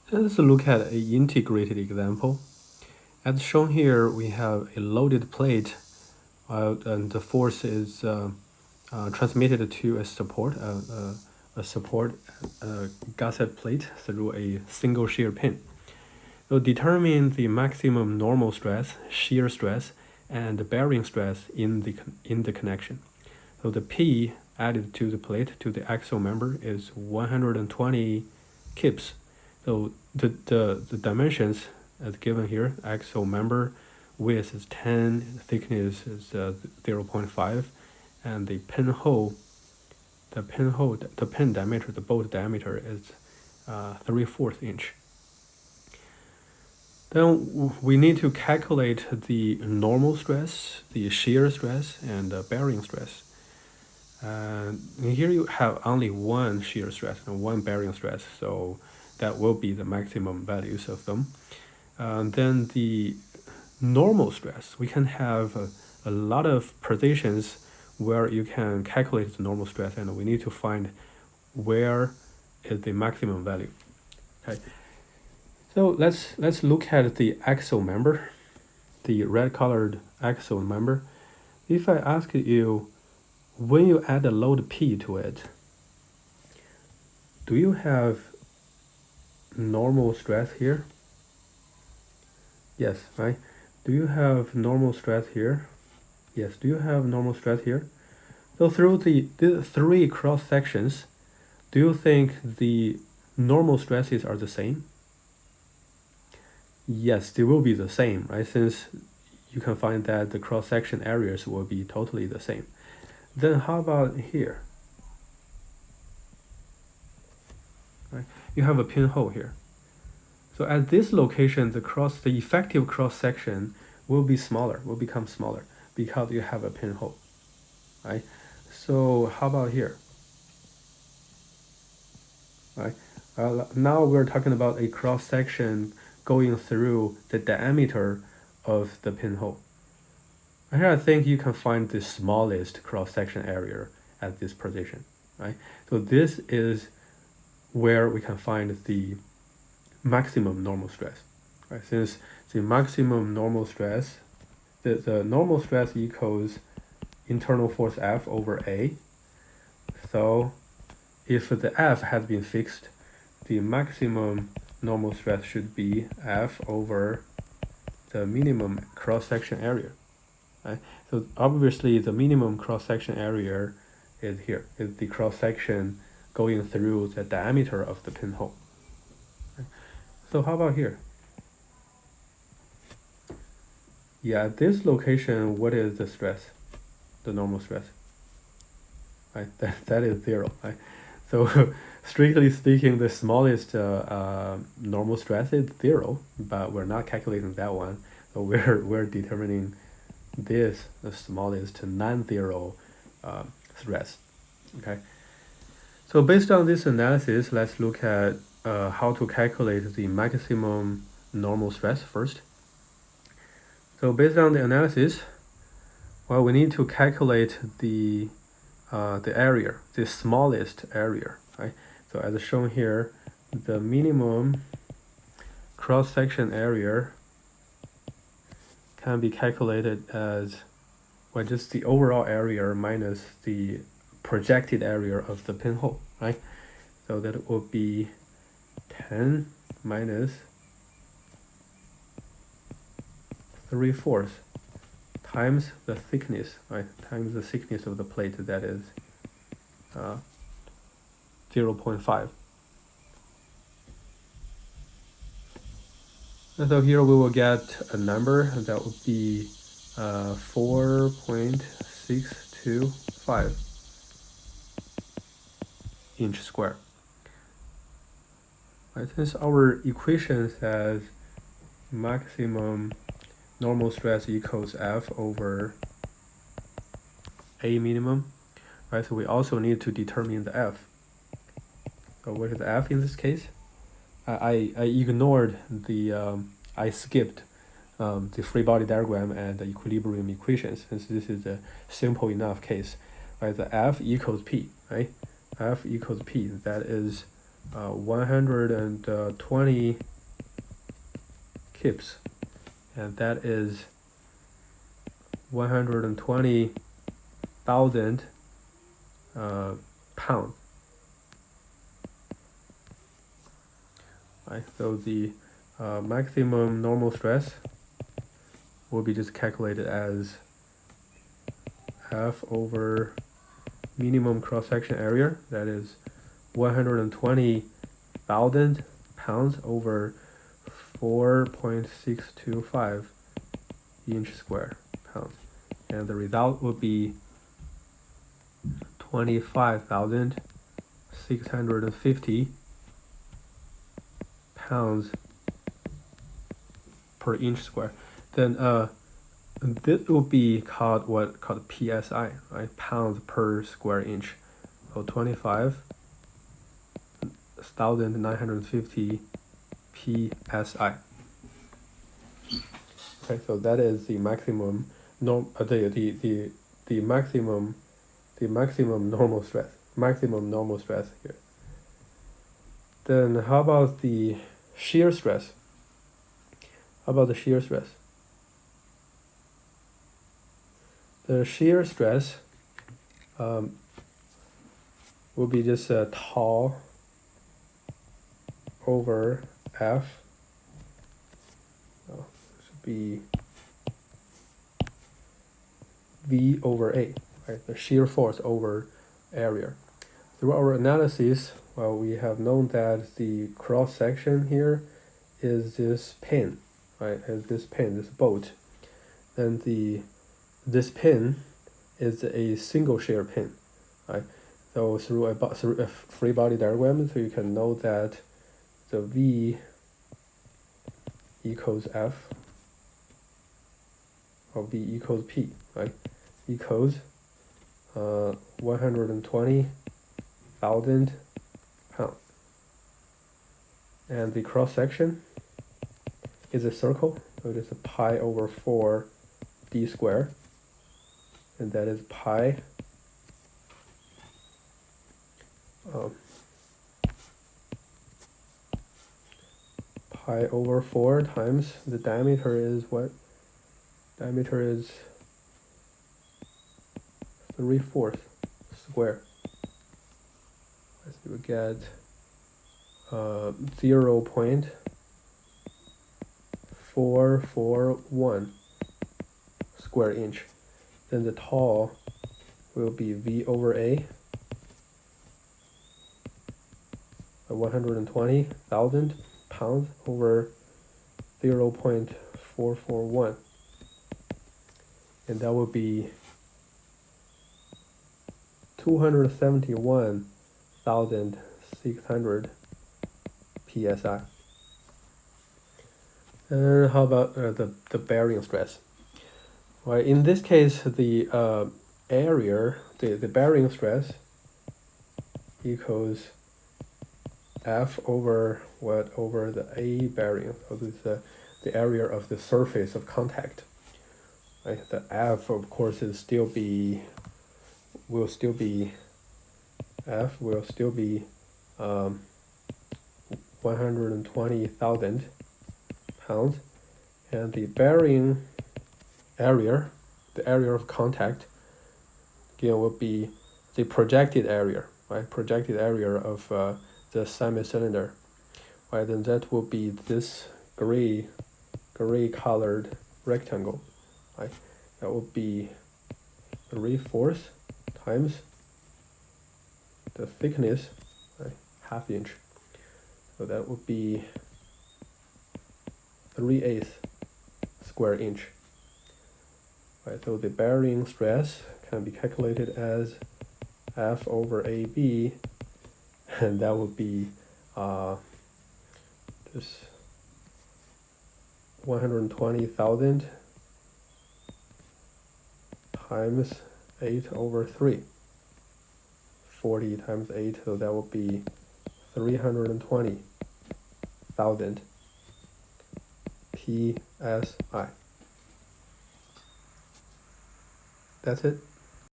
Let's look at an integrated example. As shown here, we have a loaded plate, and the force is transmitted to a support gusset plate through a single shear pin. So determine the maximum normal stress, shear stress, and the bearing stress in the connection. So the P added to the plate to the axial member is 120 kips. So the dimensions as given here, axial member width is 10, thickness is 0.5, and the pinhole, the pin diameter, the bolt diameter is 3/4 inch. Then we need to calculate the normal stress, the shear stress, and the bearing stress. And here you have only one shear stress and one bearing stress, so that will be the maximum values of them. Then the normal stress, we can have a lot of positions where you can calculate the normal stress, and we need to find where is the maximum value. Okay. So let's look at the axial member, the red colored axial member. If I ask you, when you add a load P to it, do you have normal stress here? Yes, right? Do you have normal stress here? Yes, do you have normal stress here? So through the three cross sections, do you think the normal stresses are the same? Yes, they will be the same, right? Since you can find that the cross-section areas will be totally the same. Then how about here? Right? You have a pinhole here. So at this location, the effective cross-section will be smaller, will become smaller because you have a pinhole, right? So how about here? Right? Now we're talking about a cross-section going through the diameter of the pinhole. Here I think you can find the smallest cross-section area at this position, right? So this is where we can find the maximum normal stress, right? Since the maximum normal stress, the normal stress equals internal force F over A. So if the F has been fixed, the maximum normal stress should be F over the minimum cross-section area. Right? So obviously the minimum cross-section area is here, is the cross-section going through the diameter of the pinhole. Right? So how about here? Yeah, at this location, what is the stress, the normal stress? Right, that is 0, right? So strictly speaking, the smallest normal stress is 0, but we're not calculating that one. So we're determining this the smallest non-zero stress. Okay. So based on this analysis, let's look at how to calculate the maximum normal stress first. So based on the analysis, well, we need to calculate the area, the smallest area, right? So as shown here, the minimum cross-section area can be calculated as, well, just the overall area minus the projected area of the pinhole, right? So that will be 10 minus 3/4 times the thickness, right? Times the thickness of the plate, that is 0.5. And so here we will get a number that would be 4.625 inch square. Right, since our equation says maximum normal stress equals F over A minimum, right? So we also need to determine the F. So what is F in this case? I ignored I skipped the free body diagram and the equilibrium equations, since this is a simple enough case, right? The F equals P, right? F equals P, that is 120 kips, and that is 120,000 pounds. Right, so the maximum normal stress will be just calculated as F over minimum cross-section area, that is 120,000 pounds over 4.625 inch square pounds, and the result would be 25,650 pounds per inch square. Then this will be called PSI, right? Pounds per square inch. So 25,950 PSI. Okay, so that is the maximum the maximum normal stress. Maximum normal stress here. Then how about the shear stress? How about the shear stress? The shear stress will be just tau over F. Should be V over A, right? The shear force over area. Through our analysis, well, we have known that the cross section here is this pin, right? Is this pin, this bolt. Then this pin is a single shear pin, right? So through a free body diagram, so you can know that the V equals F, or V equals P, right? Equals 120,000 pounds. And the cross section is a circle, so it is a pi over 4 d squared, and that is pi pi over 4 times the diameter is what? Diameter is 3/4 square. So we get 0.441 square inch. Then the tau will be V over A, 120,000 pounds over 0.441, and that will be 271,600 psi. And how about the bearing stress? Well, in this case, the area, the bearing stress equals F over the A bearing. So this is the area of the surface of contact. Right? The F, of course, will still be 120,000 pounds, and the bearing area, the area of contact, again, will be the projected area, right? Projected area of the semi-cylinder, right? Then that will be this gray colored rectangle, right? That will be 3/4 times the thickness, right? ½ inch. So that would be 3/8 square inch. Right, so the bearing stress can be calculated as F over AB, and that would be this 120,000 times 8 over 3. 40 times 8, so that would be 320,000 psi. That's it.